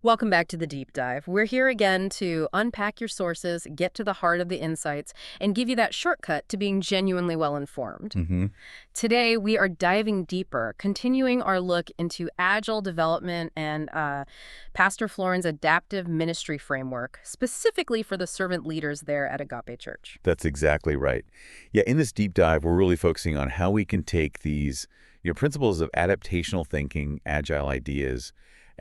Welcome back to the deep dive. We're here again to unpack your sources, get to the heart of the insights, and give you that shortcut to being genuinely well informed. hmm Today, we are diving deeper, continuing our look into agile development and Pastor Florin's adaptive ministry framework, specifically for the servant leaders there at Agape Church. That's exactly right. Yeah, in this deep dive, we're really focusing on how we can take these principles of adaptational thinking, agile ideas,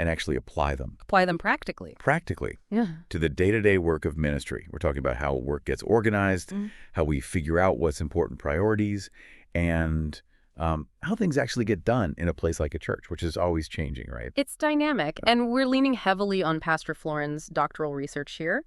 and actually apply them Apply them practically. practically Yeah. to the day-to-day work of ministry. We're talking about how work gets organized, how we figure out what's important priorities, and how things actually get done in a place like a church, which is always changing, right? It's dynamic, and we're leaning heavily on Pastor Florin's doctoral research here.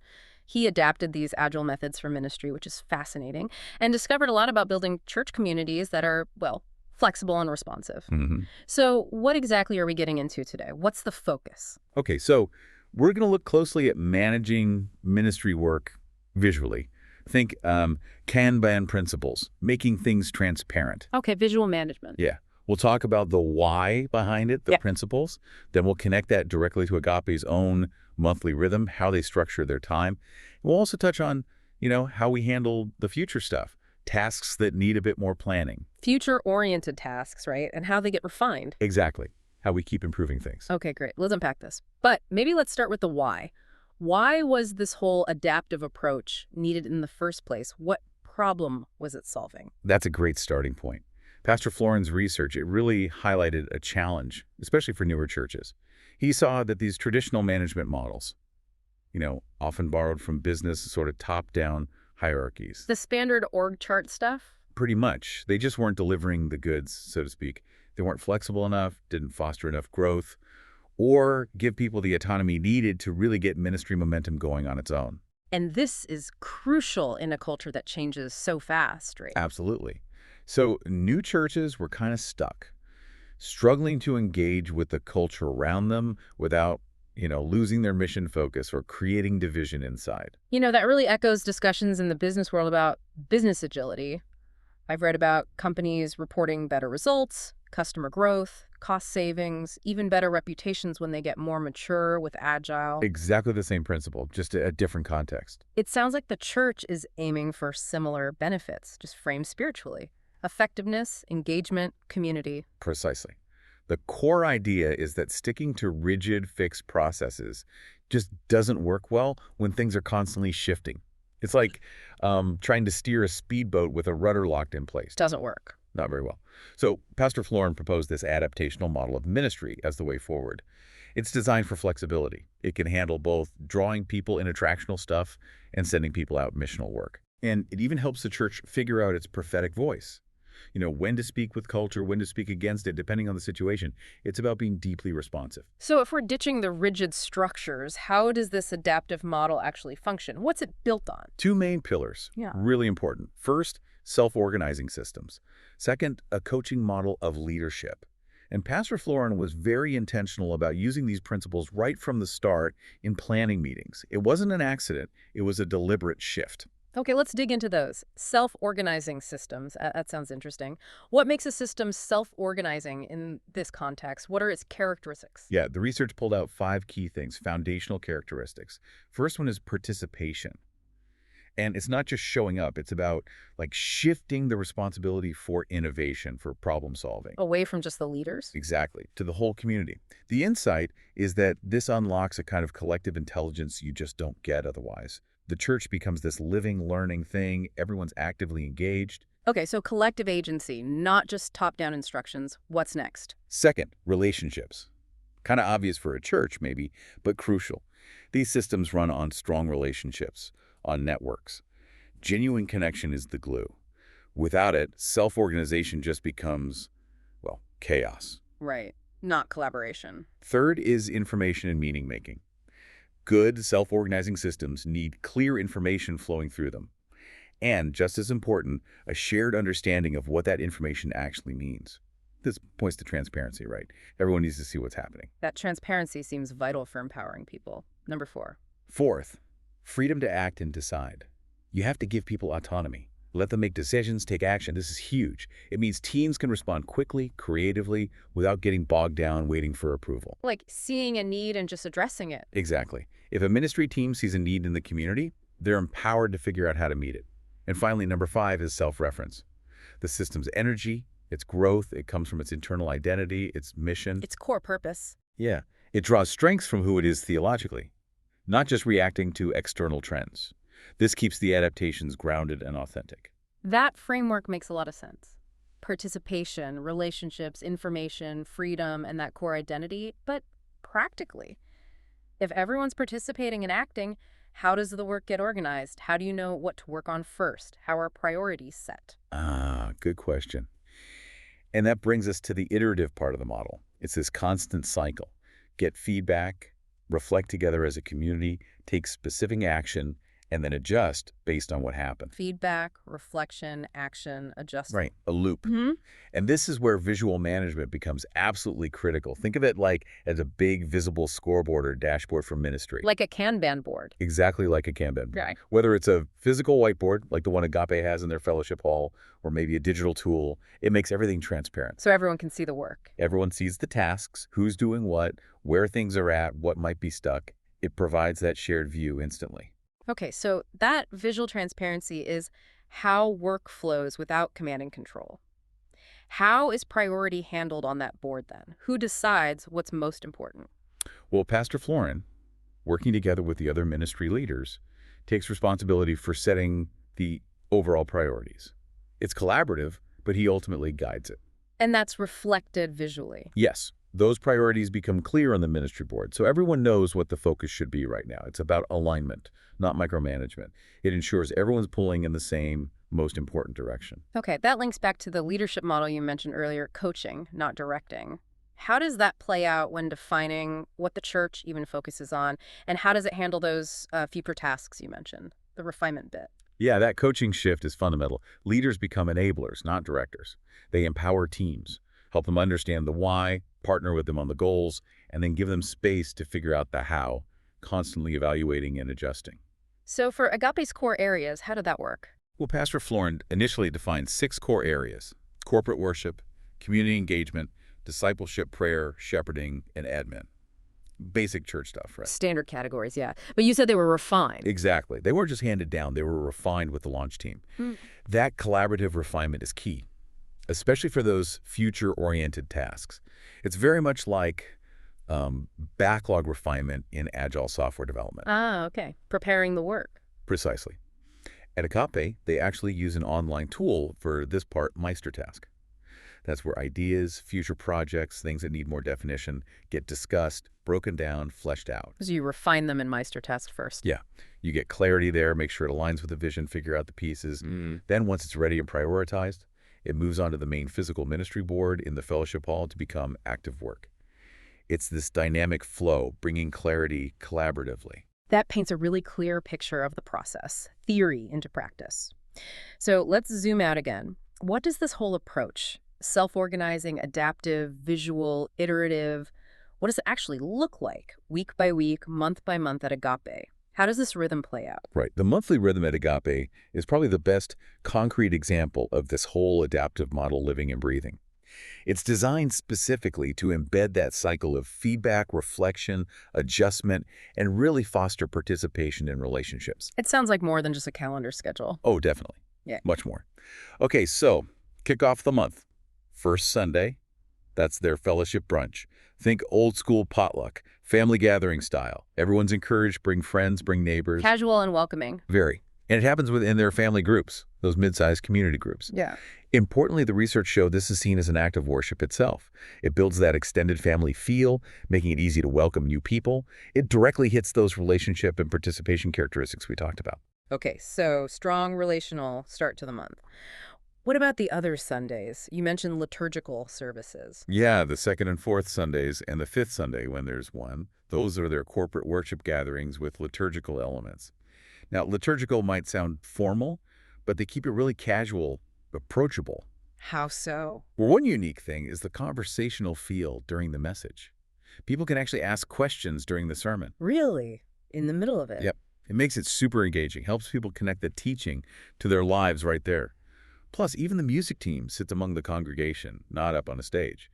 He adapted these agile methods for ministry, which is fascinating, and discovered a lot about building church communities that are, well, flexible and responsive. hmm So what exactly are we getting into today? What's the focus? Okay, so we're going to look closely at managing ministry work visually. Think Kanban principles, making things transparent. Okay, visual management. Yeah. We'll talk about the why behind it, the Yeah. principles. Then we'll connect that directly to Agape's own monthly rhythm, how they structure their time. We'll also touch on, how we handle the future stuff, tasks that need a bit more planning. Future-oriented tasks, right? And how they get refined. Exactly. How we keep improving things. Okay, great. Let's unpack this. But maybe let's start with the why. Why was this whole adaptive approach needed in the first place? What problem was it solving? That's a great starting point. Pastor Florin's research, it really highlighted a challenge, especially for newer churches. He saw that these traditional management models, often borrowed from business sort of top-down hierarchies. The standard org chart stuff? Pretty much. They just weren't delivering the goods, so to speak. They weren't flexible enough, didn't foster enough growth, or give people the autonomy needed to really get ministry momentum going on its own. And this is crucial in a culture that changes so fast, right? Absolutely. So new churches were kind of stuck, struggling to engage with the culture around them without, losing their mission focus or creating division inside. That really echoes discussions in the business world about business agility. I've read about companies reporting better results, customer growth, cost savings, even better reputations when they get more mature with agile. Exactly the same principle, just a different context. It sounds like the church is aiming for similar benefits, just framed spiritually. Effectiveness, engagement, community. Precisely. The core idea is that sticking to rigid, fixed processes just doesn't work well when things are constantly shifting. It's like trying to steer a speedboat with a rudder locked in place. Doesn't work. Not very well. So Pastor Florin proposed this adaptational model of ministry as the way forward. It's designed for flexibility. It can handle both drawing people in attractional stuff and sending people out missional work. And it even helps the church figure out its prophetic voice. When to speak with culture, when to speak against it, depending on the situation. It's about being deeply responsive. So if we're ditching the rigid structures, how does this adaptive model actually function? What's it built on? Two main pillars, Yeah. really important. First, self-organizing systems. Second, a coaching model of leadership. And Pastor Florin was very intentional about using these principles right from the start in planning meetings. It wasn't an accident. It was a deliberate shift. Okay, let's dig into those. Self-organizing systems. That sounds interesting. What makes a system self-organizing in this context? What are its characteristics? Yeah, the research pulled out 5 key things, foundational characteristics. First one is participation. And it's not just showing up. It's about shifting the responsibility for innovation, for problem solving. Away from just the leaders? Exactly, to the whole community. The insight is that this unlocks a kind of collective intelligence you just don't get otherwise. The church becomes this living, learning thing. Everyone's actively engaged. Okay, so collective agency, not just top-down instructions. What's next? Second, relationships. Kind of obvious for a church, maybe, but crucial. These systems run on strong relationships, on networks. Genuine connection is the glue. Without it, self-organization just becomes, chaos. Right, not collaboration. Third is information and meaning making. Good self-organizing systems need clear information flowing through them. And, just as important, a shared understanding of what that information actually means. This points to transparency, right? Everyone needs to see what's happening. That transparency seems vital for empowering people. Number 4. Fourth, freedom to act and decide. You have to give people autonomy. Let them make decisions, take action. This is huge. It means teams can respond quickly, creatively, without getting bogged down waiting for approval. Like seeing a need and just addressing it. Exactly. If a ministry team sees a need in the community, they're empowered to figure out how to meet it. And finally, number 5 is self-reference. The system's energy, its growth, it comes from its internal identity, its mission. Its core purpose. Yeah. It draws strengths from who it is theologically, not just reacting to external trends. This keeps the adaptations grounded and authentic. That framework makes a lot of sense. Participation, relationships, information, freedom, and that core identity. But practically, if everyone's participating and acting, how does the work get organized? How do you know what to work on first? How are priorities set? Good question. And that brings us to the iterative part of the model. It's this constant cycle. Get feedback, reflect together as a community, take specific action, and then adjust based on what happened. Feedback, reflection, action, adjustment. Right, a loop. Mm-hmm. And this is where visual management becomes absolutely critical. Think of it like as a big visible scoreboard or dashboard for ministry. Like a Kanban board. Exactly like a Kanban board. Right. Whether it's a physical whiteboard, like the one Agape has in their fellowship hall, or maybe a digital tool, it makes everything transparent. So everyone can see the work. Everyone sees the tasks, who's doing what, where things are at, what might be stuck. It provides that shared view instantly. Okay, so that visual transparency is how work flows without command and control. How is priority handled on that board then? Who decides what's most important? Well, Pastor Florin, working together with the other ministry leaders, takes responsibility for setting the overall priorities. It's collaborative, but he ultimately guides it. And that's reflected visually. Yes, those priorities become clear on the ministry board, so everyone knows what the focus should be right now. It's about alignment, not micromanagement. It ensures everyone's pulling in the same, most important direction. Okay, that links back to the leadership model you mentioned earlier, coaching, not directing. How does that play out when defining what the church even focuses on, and how does it handle those future tasks you mentioned, the refinement bit? Yeah, that coaching shift is fundamental. Leaders become enablers, not directors. They empower teams, help them understand the why, partner with them on the goals, and then give them space to figure out the how, constantly evaluating and adjusting. So for Agape's core areas, how did that work? Well, Pastor Florin initially defined 6 core areas: corporate worship, community engagement, discipleship, prayer, shepherding, and admin. Basic church stuff, right? Standard categories, yeah. But you said they were refined. Exactly. They weren't just handed down, they were refined with the launch team. Hmm. That collaborative refinement is key, especially for those future-oriented tasks. It's very much like backlog refinement in agile software development. Ah, okay. Preparing the work. Precisely. At Agape, they actually use an online tool for this part, MeisterTask. That's where ideas, future projects, things that need more definition get discussed, broken down, fleshed out. So you refine them in MeisterTask first. Yeah. You get clarity there, make sure it aligns with the vision, figure out the pieces. Then once it's ready and prioritized, it moves on to the main physical ministry board in the fellowship hall to become active work. It's this dynamic flow, bringing clarity collaboratively. That paints a really clear picture of the process, theory into practice. So let's zoom out again. What does this whole approach, self-organizing, adaptive, visual, iterative, what does it actually look like week by week, month by month at Agape? How does this rhythm play out? Right. The monthly rhythm at Agape is probably the best concrete example of this whole adaptive model living and breathing. It's designed specifically to embed that cycle of feedback, reflection, adjustment, and really foster participation in relationships. It sounds like more than just a calendar schedule. Oh, definitely. Yeah. Much more. Okay, so kick off the month. First Sunday, that's their fellowship brunch. Think old school potluck, family gathering style. Everyone's encouraged, bring friends, bring neighbors. Casual and welcoming. Very. And it happens within their family groups, those mid-sized community groups. Yeah. Importantly, the research showed this is seen as an act of worship itself. It builds that extended family feel, making it easy to welcome new people. It directly hits those relationship and participation characteristics we talked about. Okay, so strong relational start to the month. What about the other Sundays? You mentioned liturgical services. Yeah, the second and fourth Sundays and the fifth Sunday when there's one. Those are their corporate worship gatherings with liturgical elements. Now, liturgical might sound formal, but they keep it really casual, approachable. How so? Well, one unique thing is the conversational feel during the message. People can actually ask questions during the sermon. Really? In the middle of it? Yep. It makes it super engaging, helps people connect the teaching to their lives right there. Plus, even the music team sits among the congregation, not up on a stage.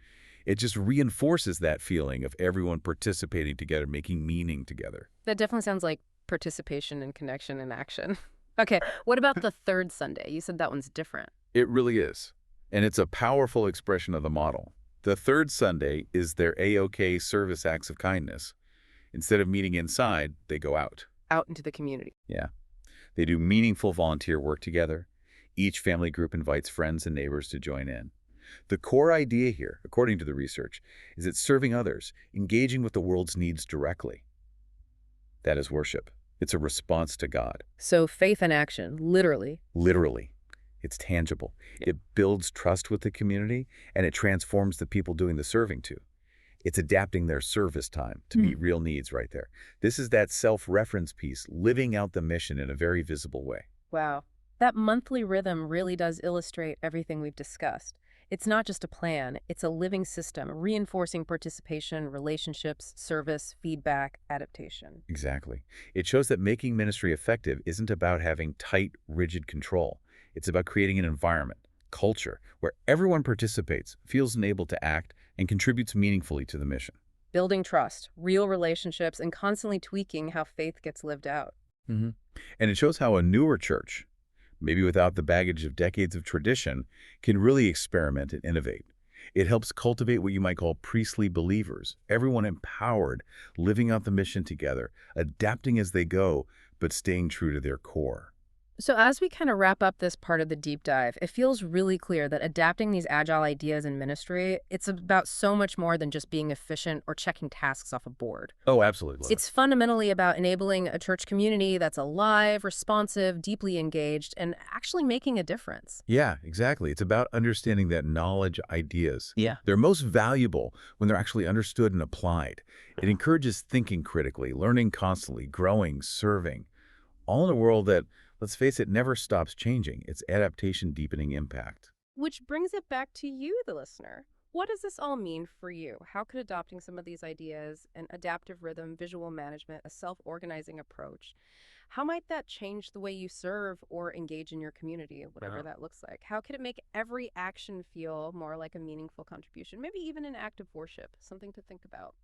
It just reinforces that feeling of everyone participating together, making meaning together. That definitely sounds like participation and connection and action. Okay, what about the third Sunday? You said that one's different. It really is. And it's a powerful expression of the model. The third Sunday is their AOK service acts of kindness. Instead of meeting inside, they go out. Out into the community. Yeah. They do meaningful volunteer work together. Each family group invites friends and neighbors to join in. The core idea here, according to the research, is that serving others, engaging with the world's needs directly. That is worship. It's a response to God. So faith and action, literally. Literally. It's tangible. It builds trust with the community, and it transforms the people doing the serving too. It's adapting their service time to meet real needs right there. This is that self-reference piece, living out the mission in a very visible way. Wow. That monthly rhythm really does illustrate everything we've discussed. It's not just a plan, it's a living system, reinforcing participation, relationships, service, feedback, adaptation. Exactly. It shows that making ministry effective isn't about having tight, rigid control. It's about creating an environment, culture, where everyone participates, feels enabled to act, and contributes meaningfully to the mission. Building trust, real relationships, and constantly tweaking how faith gets lived out. And it shows how a newer church, maybe without the baggage of decades of tradition, can really experiment and innovate. It helps cultivate what you might call priestly believers, everyone empowered, living out the mission together, adapting as they go, but staying true to their core. So as we kind of wrap up this part of the deep dive, it feels really clear that adapting these agile ideas in ministry, it's about so much more than just being efficient or checking tasks off a board. Oh, absolutely. It's fundamentally about enabling a church community that's alive, responsive, deeply engaged, and actually making a difference. Yeah, exactly. It's about understanding that knowledge ideas. Yeah. They're most valuable when they're actually understood and applied. It encourages thinking critically, learning constantly, growing, serving, all in a world that, let's face it, never stops changing. It's adaptation deepening impact. Which brings it back to you, the listener. What does this all mean for you? How could adopting some of these ideas, an adaptive rhythm, visual management, a self-organizing approach, how might that change the way you serve or engage in your community, whatever that looks like? How could it make every action feel more like a meaningful contribution, maybe even an act of worship, something to think about?